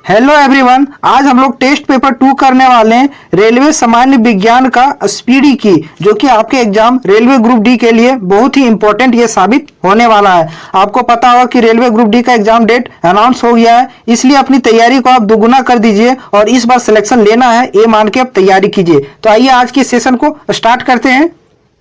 Hello everyone, आज हम लोग टेस्ट पेपर 2 करने वाले हैं रेलवे सामान्य विज्ञान का स्पीडी की, जो कि आपके एग्जाम रेलवे ग्रुप डी के लिए बहुत ही इंपॉर्टेंट ये साबित होने वाला है। आपको पता होगा कि रेलवे ग्रुप डी का एग्जाम डेट अनाउंस हो गया है, इसलिए अपनी तैयारी को आप दोगुना कर दीजिए और इस बार सिलेक्शन लेना है ये मान के आप तैयारी कीजिए। तो आइए आज के सेशन को स्टार्ट करते हैं।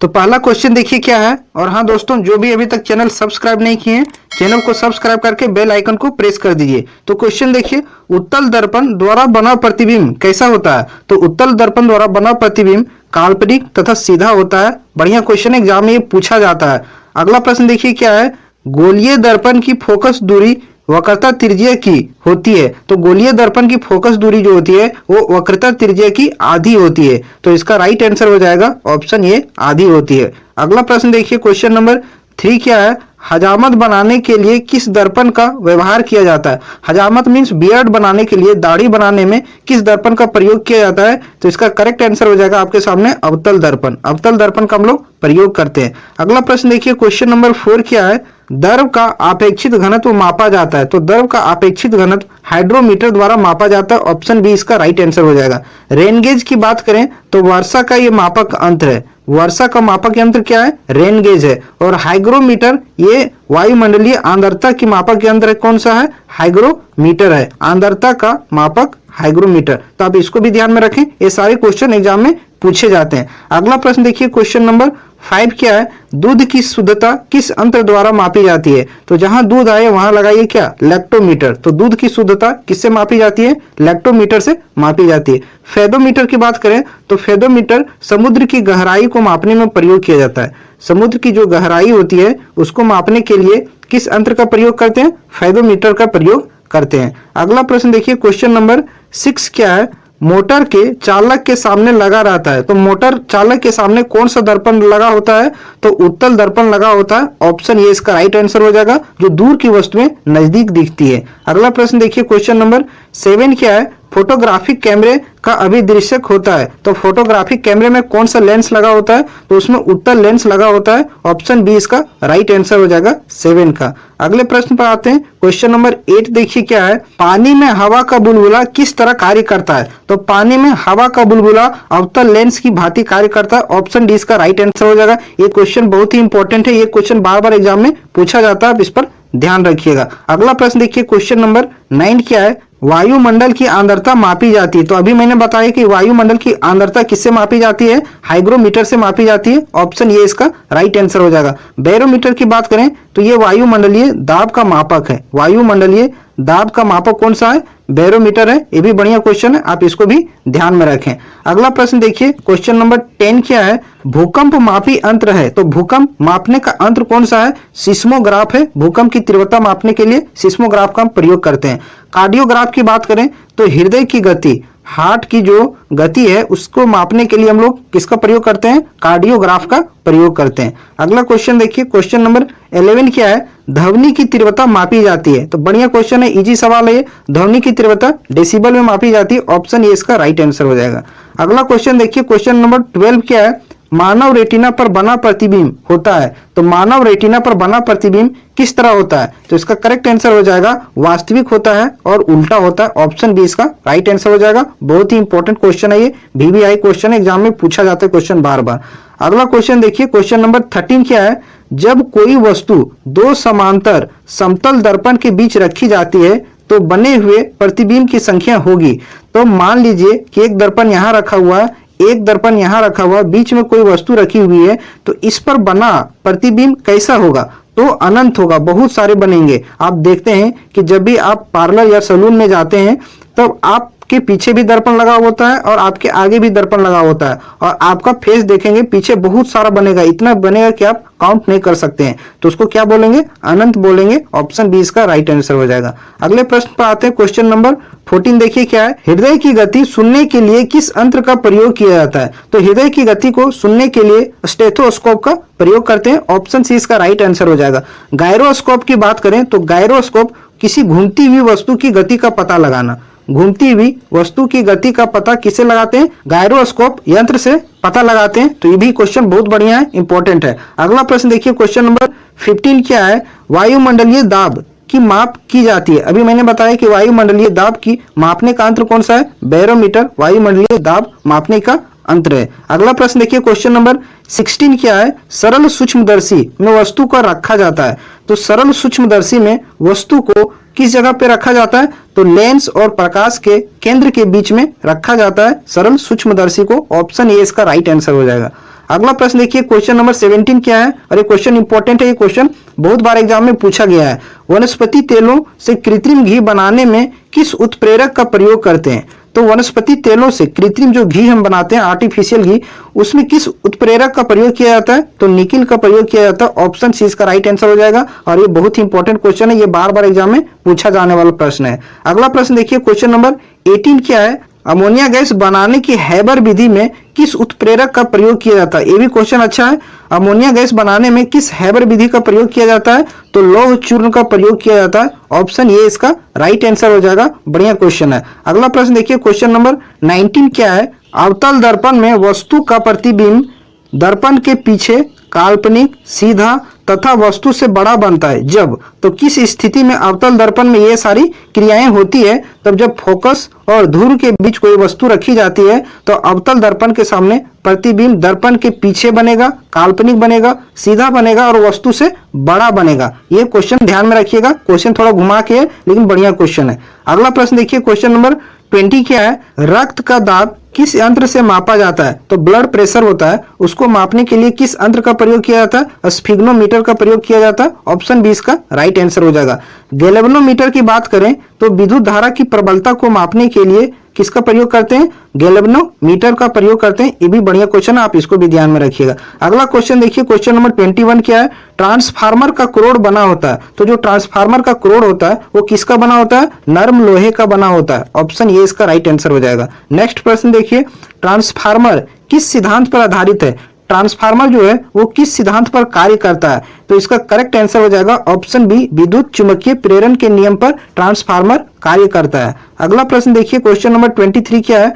तो पहला क्वेश्चन देखिए क्या है। और हाँ दोस्तों, जो भी अभी तक चैनल सब्सक्राइब नहीं किए हैं, चैनल को सब्सक्राइब करके बेल आइकन को प्रेस कर दीजिए। तो क्वेश्चन देखिए, उत्तल दर्पण द्वारा बना प्रतिबिंब कैसा होता है। तो उत्तल दर्पण द्वारा बना प्रतिबिंब काल्पनिक तथा सीधा होता है। बढ़िया क्वेश्चन एग्जाम में ये पूछा जाता है। अगला प्रश्न देखिए क्या है। गोलीय दर्पण की फोकस दूरी वक्रता त्रिज्या की होती है। तो गोलीय दर्पण की फोकस दूरी जो होती है वो वक्रता त्रिज्या की आधी होती है। तो इसका राइट आंसर हो जाएगा ऑप्शन ए, आधी होती है। अगला प्रश्न देखिए, क्वेश्चन नंबर 3 क्या है। हजामत बनाने के लिए किस दर्पण का व्यवहार किया जाता है। हजामत मीन्स बियर्ड बनाने के लिए, दाढ़ी बनाने में किस दर्पण का प्रयोग किया जाता है। तो इसका करेक्ट आंसर हो जाएगा आपके सामने अवतल दर्पण। अवतल दर्पण का हम लोग प्रयोग करते हैं। अगला प्रश्न देखिए, क्वेश्चन नंबर 4 क्या है। द्रव का अपेक्षित घनत्व मापा जाता है। तो द्रव का अपेक्षित घनत्व हाइड्रोमीटर द्वारा मापा जाता है। ऑप्शन बी इसका राइट आंसर हो जाएगा। रेन गेज की बात करें तो वर्षा का ये मापक यंत्र है। वर्षा का मापक यंत्र क्या है, रेन गेज है। और हाइग्रोमीटर ये वायुमंडलीय आर्द्रता की मापक यंत्र कौन सा है, हाइग्रोमीटर है। आर्द्रता का मापक हाइग्रोमीटर। तो आप इसको भी ध्यान में रखें, ये सारे क्वेश्चन एग्जाम में पूछे जाते हैं। अगला प्रश्न देखिए, क्वेश्चन नंबर 5 क्या है। दूध की शुद्धता किस यंत्र द्वारा मापी जाती है। तो जहां दूध आए वहां लगाइए क्या, लैक्टोमीटर। तो दूध की शुद्धता किससे मापी जाती है, लैक्टोमीटर से मापी जाती है। फेदोमीटर की बात करें तो फेदोमीटर समुद्र की गहराई को मापने में प्रयोग किया जाता है। समुद्र की जो गहराई होती है उसको मापने के लिए किस यंत्र का प्रयोग करते हैं, फेदोमीटर का प्रयोग करते हैं। अगला प्रश्न देखिए, क्वेश्चन नंबर 6 क्या है। मोटर के चालक के सामने लगा रहता है। तो मोटर चालक के सामने कौन सा दर्पण लगा होता है, तो उत्तल दर्पण लगा होता है। ऑप्शन ये इसका राइट आंसर हो जाएगा, जो दूर की वस्तुएं नजदीक दिखती है। अगला प्रश्न देखिए, क्वेश्चन नंबर 7 क्या है। फोटोग्राफिक कैमरे का अभिदृश्यक होता है। तो फोटोग्राफिक कैमरे में कौन सा लेंस लगा होता है, तो उसमें उत्तल लेंस लगा होता है। ऑप्शन बी इसका राइट आंसर हो जाएगा 7 का। अगले प्रश्न पर आते हैं, क्वेश्चन नंबर 8 देखिए क्या है। पानी में हवा का बुलबुला किस तरह कार्य करता है। तो पानी में हवा का बुलबुला अवतल लेंस की भांति कार्य करता है। ऑप्शन डी इसका राइट आंसर हो जाएगा। ये क्वेश्चन बहुत ही इंपॉर्टेंट है, ये क्वेश्चन बार बार एग्जाम में पूछा जाता है, आप इस पर ध्यान रखिएगा। अगला प्रश्न देखिए, क्वेश्चन नंबर 9 क्या है। वायुमंडल की आर्द्रता मापी जाती है। तो अभी मैंने बताया कि वायुमंडल की आर्द्रता किससे मापी जाती है, हाइग्रोमीटर से मापी जाती है। ऑप्शन ये इसका राइट आंसर हो जाएगा। बैरोमीटर की बात करें तो ये वायुमंडलीय दाब का मापक है। वायुमंडलीय दाब का मापक कौन सा है, बैरोमीटर है। ये भी बढ़िया क्वेश्चन है, आप इसको भी ध्यान में रखें। अगला प्रश्न देखिए, क्वेश्चन नंबर 10 क्या है। भूकंप मापी यंत्र है। तो भूकंप मापने का यंत्र कौन सा है, सिस्मोग्राफ है। भूकंप की तीव्रता मापने के लिए सिस्मोग्राफ का हम प्रयोग करते हैं। कार्डियोग्राफ की बात करें तो हृदय की गति, हार्ट की जो गति है उसको मापने के लिए हम लोग किसका प्रयोग करते हैं, कार्डियोग्राफ का प्रयोग करते हैं। अगला क्वेश्चन देखिए, क्वेश्चन नंबर 11 क्या है। ध्वनि की तीव्रता मापी जाती है। तो बढ़िया क्वेश्चन है, इजी सवाल है ये। ध्वनि की तीव्रता डेसिबल में मापी जाती है। ऑप्शन ये इसका राइट आंसर हो जाएगा। अगला क्वेश्चन देखिए, क्वेश्चन नंबर 12 क्या है। मानव रेटिना पर बना प्रतिबिंब होता है। तो मानव रेटिना पर बना प्रतिबिंब किस तरह होता है। तो इसका करेक्ट आंसर हो जाएगा वास्तविक होता है और उल्टा होता है। ऑप्शन बी इसका राइट आंसर हो जाएगा। बहुत ही इंपॉर्टेंट क्वेश्चन है ये, VVI क्वेश्चन है, एग्जाम में पूछा जाता है क्वेश्चन बार बार। अगला क्वेश्चन देखिए, क्वेश्चन नंबर 13 क्या है। जब कोई वस्तु दो समांतर समतल दर्पण के बीच रखी जाती है तो बने हुए प्रतिबिंब की संख्या होगी। तो मान लीजिए कि एक दर्पण यहाँ रखा हुआ है, एक दर्पण यहाँ रखा हुआ, बीच में कोई वस्तु रखी हुई है, तो इस पर बना प्रतिबिंब कैसा होगा, तो अनंत होगा, बहुत सारे बनेंगे। आप देखते हैं कि जब भी आप पार्लर या सैलून में जाते हैं तब आपके पीछे भी दर्पण लगा होता है और आपके आगे भी दर्पण लगा होता है, और आपका फेस देखेंगे पीछे बहुत सारा बनेगा, इतना बनेगा कि आप काउंट नहीं कर सकते हैं। तो उसको क्या बोलेंगे, अनंत बोलेंगे। ऑप्शन बी इसका राइट आंसर हो जाएगा। अगले प्रश्न पर आते हैं, क्वेश्चन नंबर 14 देखिए क्या है। हृदय की गति सुनने के लिए किस यंत्र का प्रयोग किया जाता है। तो हृदय की गति को सुनने के लिए स्टेथोस्कोप का प्रयोग करते हैं। ऑप्शन सी इसका राइट आंसर हो जाएगा। गायरोस्कोप की बात करें तो गायरोस्कोप किसी घूमती हुई वस्तु की गति का पता लगाना। घूमती हुई वस्तु की गति का पता किसे लगाते हैं, गायरोस्कोप यंत्र से पता लगाते हैं। तो ये भी क्वेश्चन बहुत बढ़िया है, इंपॉर्टेंट है। अगला प्रश्न देखिए, क्वेश्चन नंबर 15 क्या है। वायुमंडलीय दाब की माप की जाती है? अभी मैंने बताया कि वायुमंडलीय दाब की मापने का यंत्र कौन सा है? बैरोमीटर वायुमंडलीय दाब मापने का यंत्र है। अगला प्रश्न देखिए, क्वेश्चन नंबर 16 क्या है? सरल सूक्ष्मदर्शी में वस्तु को रखा जाता है। तो सरल सूक्ष्मदर्शी में वस्तु को किस जगह पे रखा जाता है? तो लेंस और प्रकाश के केंद्र के बीच में रखा जाता है सरल सूक्ष्मदर्शी को। ऑप्शन ए इसका राइट आंसर हो जाएगा। अगला प्रश्न देखिए, क्वेश्चन नंबर 17 क्या है? और ये क्वेश्चन इंपॉर्टेंट है, ये क्वेश्चन बहुत बार एग्जाम में पूछा गया है। वनस्पति तेलों से कृत्रिम घी बनाने में किस उत्प्रेरक का प्रयोग करते हैं? तो वनस्पति तेलों से कृत्रिम जो घी हम बनाते हैं, आर्टिफिशियल घी, उसमें किस उत्प्रेरक का प्रयोग किया जाता है? तो निकिल का प्रयोग किया जाता है। ऑप्शन सी इसका राइट आंसर हो जाएगा। और ये बहुत ही इंपॉर्टेंट क्वेश्चन है, ये बार बार एग्जाम में पूछा जाने वाला प्रश्न है। अगला प्रश्न देखिए, क्वेश्चन नंबर 18 क्या है? अमोनिया गैस बनाने की हैबर विधि में किस उत्प्रेरक का प्रयोग किया जाता है? ये भी क्वेश्चन अच्छा है। अमोनिया गैस बनाने में किस हैबर विधि का प्रयोग किया जाता है? तो लौह चूर्ण का प्रयोग किया जाता है। ऑप्शन ए इसका राइट आंसर हो जाएगा। बढ़िया क्वेश्चन है। अगला प्रश्न देखिए, क्वेश्चन नंबर 19 क्या है? अवतल दर्पण में वस्तु का प्रतिबिंब दर्पण के पीछे काल्पनिक, सीधा तथा वस्तु से बड़ा बनता है जब। तो किस स्थिति में अवतल दर्पण में ये सारी क्रियाएं होती है? तब जब फोकस और धूर के बीच कोई वस्तु रखी जाती है तो अवतल दर्पण के सामने प्रतिबिंब दर्पण के पीछे बनेगा, काल्पनिक बनेगा, सीधा बनेगा और वस्तु से बड़ा बनेगा। ये क्वेश्चन ध्यान में रखिएगा। क्वेश्चन थोड़ा घुमा के है लेकिन बढ़िया क्वेश्चन है। अगला प्रश्न देखिए, क्वेश्चन नंबर 20 क्या है? रक्त का दाब किस यंत्र से मापा जाता है? तो ब्लड प्रेशर होता है, उसको मापने के लिए किस यंत्र का प्रयोग किया जाता है? स्फिग्नोमीटर का प्रयोग किया जाता है। ऑप्शन बी इसका राइट आंसर हो जाएगा। गैल्वेनोमीटर की बात करें तो विद्युत धारा की प्रबलता को मापने के लिए किसका प्रयोग करते हैं? गैल्वेनोमीटर का प्रयोग करते हैं। ये भी बढ़िया क्वेश्चन है, आप इसको भी ध्यान में रखिएगा। अगला क्वेश्चन देखिए, क्वेश्चन नंबर 21 क्या है? ट्रांसफार्मर का क्रोड बना होता है। तो जो ट्रांसफार्मर का क्रोड होता है वो किसका बना होता है? नर्म लोहे का बना होता है। ऑप्शन ए इसका राइट आंसर हो जाएगा। नेक्स्ट प्रश्न देखिए, ट्रांसफार्मर किस सिद्धांत पर आधारित है? ट्रांसफार्मर जो है वो किस सिद्धांत पर कार्य करता है? तो इसका करेक्ट आंसर हो जाएगा ऑप्शन बी, विद्युत चुंबकीय प्रेरण के नियम पर ट्रांसफार्मर कार्य करता है। अगला प्रश्न देखिए, क्वेश्चन नंबर 23 क्या है?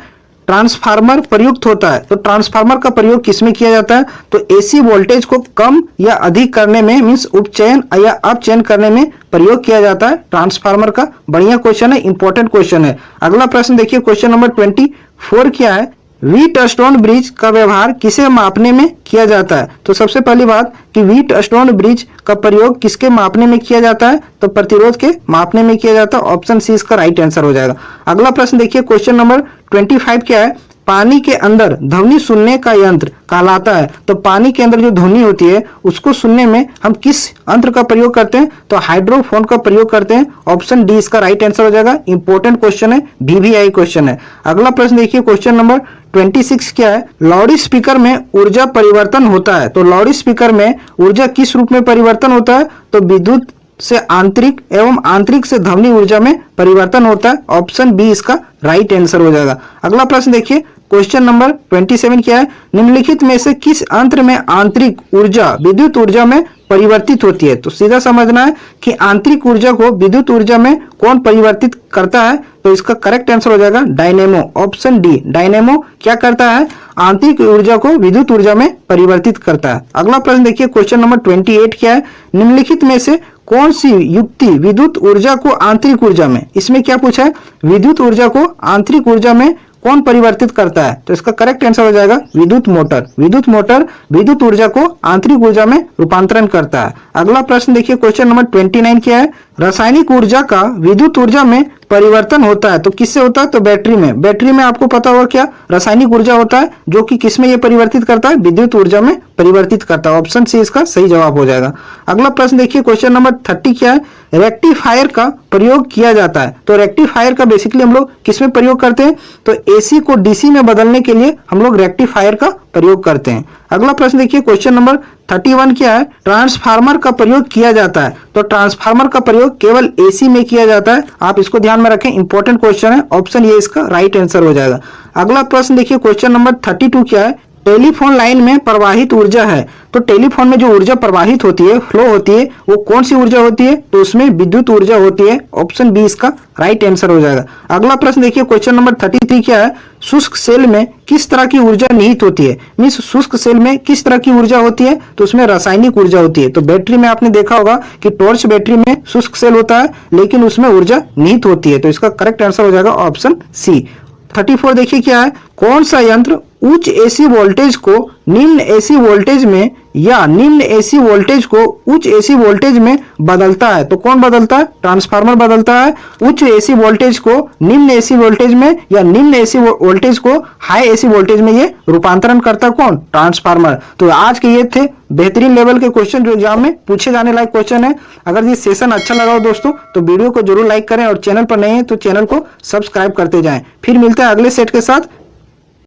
ट्रांसफार्मर प्रयुक्त होता है। तो ट्रांसफार्मर का प्रयोग किसमें किया जाता है? तो एसी वोल्टेज को कम या अधिक करने में, मींस उपचयन या अपचयन करने में प्रयोग किया जाता है ट्रांसफार्मर का। बढ़िया क्वेश्चन है, इंपॉर्टेंट क्वेश्चन है। अगला प्रश्न देखिए, क्वेश्चन नंबर 24 क्या है? व्हीटस्टोन ब्रिज का व्यवहार किसे मापने में किया जाता है? तो सबसे पहली बात कि व्हीटस्टोन ब्रिज का प्रयोग किसके मापने में किया जाता है? तो प्रतिरोध के मापने में किया जाता है। ऑप्शन सी इसका राइट आंसर हो जाएगा। अगला प्रश्न देखिए, क्वेश्चन नंबर 25 क्या है? पानी के अंदर ध्वनि सुनने का यंत्र कहलाता है। तो पानी के अंदर जो ध्वनि होती है उसको सुनने में हम किस यंत्र का प्रयोग करते हैं? तो हाइड्रोफोन का प्रयोग करते हैं। ऑप्शन डी इसका राइट आंसर हो जाएगा। इंपॉर्टेंट क्वेश्चन है, VVI क्वेश्चन है। अगला प्रश्न देखिए, क्वेश्चन नंबर 26 क्या है? लाउड स्पीकर में ऊर्जा परिवर्तन होता है। तो लाउड स्पीकर में ऊर्जा किस रूप में परिवर्तन होता है? तो विद्युत से आंतरिक एवं आंतरिक से ध्वनि ऊर्जा में परिवर्तन होता है। ऑप्शन बी इसका राइट आंसर हो जाएगा। अगला प्रश्न देखिए, क्वेश्चन नंबर 27 क्या है? निम्नलिखित में से किस यंत्र में आंतरिक ऊर्जा विद्युत ऊर्जा में परिवर्तित होती है? तो सीधा समझना है कि आंतरिक ऊर्जा को विद्युत ऊर्जा में कौन परिवर्तित करता है? तो इसका करेक्ट आंसर हो जाएगा डायनेमो। ऑप्शन डी, डायनेमो क्या करता है? आंतरिक ऊर्जा को विद्युत ऊर्जा में परिवर्तित करता है। अगला प्रश्न देखिए, क्वेश्चन नंबर 28 क्या है? निम्नलिखित में से कौन सी युक्ति विद्युत ऊर्जा को आंतरिक ऊर्जा में, इसमें क्या पूछा है? विद्युत ऊर्जा को आंतरिक ऊर्जा में कौन परिवर्तित करता है? तो इसका करेक्ट आंसर हो जाएगा विद्युत मोटर। विद्युत मोटर विद्युत ऊर्जा को आंतरिक ऊर्जा में रूपांतरण करता है। अगला प्रश्न देखिए, क्वेश्चन नंबर 29 क्या है? रासायनिक ऊर्जा का विद्युत ऊर्जा में परिवर्तन होता है। तो किससे होता है? तो बैटरी में। बैटरी में आपको पता होगा क्या रासायनिक ऊर्जा होता है जो कि किसमें ये परिवर्तित करता है? विद्युत ऊर्जा में परिवर्तित करता है। ऑप्शन सी इसका सही जवाब हो जाएगा। अगला प्रश्न देखिए, क्वेश्चन नंबर 30 क्या है? रेक्टिफायर का प्रयोग किया जाता है। तो रेक्टिफायर का बेसिकली हम लोग किसमें प्रयोग करते हैं? तो एसी को डीसी में बदलने के लिए हम लोग रेक्टिफायर का प्रयोग करते हैं। अगला प्रश्न देखिए, क्वेश्चन नंबर 31 क्या है? ट्रांसफार्मर का प्रयोग किया जाता है। तो ट्रांसफार्मर का प्रयोग केवल एसी में किया जाता है। आप इसको ध्यान में रखें, इंपॉर्टेंट क्वेश्चन है। ऑप्शन ये इसका राइट आंसर हो जाएगा। अगला प्रश्न देखिए, क्वेश्चन नंबर 32 क्या है? टेलीफोन लाइन में प्रवाहित ऊर्जा है, तो टेलीफोन में जो ऊर्जा प्रवाहित होती है, फ्लो होती है, वो कौन सी ऊर्जा होती है? तो उसमें विद्युत ऊर्जा होती है। ऑप्शन बी इसका राइट आंसर हो जाएगा। अगला प्रश्न देखिए, क्वेश्चन नंबर 33 क्या है? शुष्क सेल में किस तरह की ऊर्जा निहित होती है? मीन्स शुष्क सेल में किस तरह की ऊर्जा होती है? तो उसमें रासायनिक ऊर्जा होती है। तो बैटरी में आपने देखा होगा कि टॉर्च बैटरी में शुष्क सेल होता है, लेकिन उसमें ऊर्जा निहित होती है। तो इसका करेक्ट आंसर हो जाएगा ऑप्शन सी। 34 देखिए क्या है? कौन सा यंत्र उच्च एसी वोल्टेज को निम्न एसी वोल्टेज में या निम्न एसी वोल्टेज को उच्च एसी वोल्टेज में बदलता है? तो कौन बदलता है? ट्रांसफार्मर बदलता है। उच्च एसी वोल्टेज को निम्न एसी वोल्टेज में या निम्न एसी वोल्टेज को हाई एसी वोल्टेज में ये रूपांतरण करता है कौन? ट्रांसफार्मर। तो आज के ये थे बेहतरीन लेवल के क्वेश्चन जो एग्जाम में पूछे जाने लायक क्वेश्चन है। अगर ये सेशन अच्छा लगा हो दोस्तों तो वीडियो को जरूर लाइक करें और चैनल पर नए हैं तो चैनल को सब्सक्राइब करते जाएं। फिर मिलते हैं अगले सेट के साथ।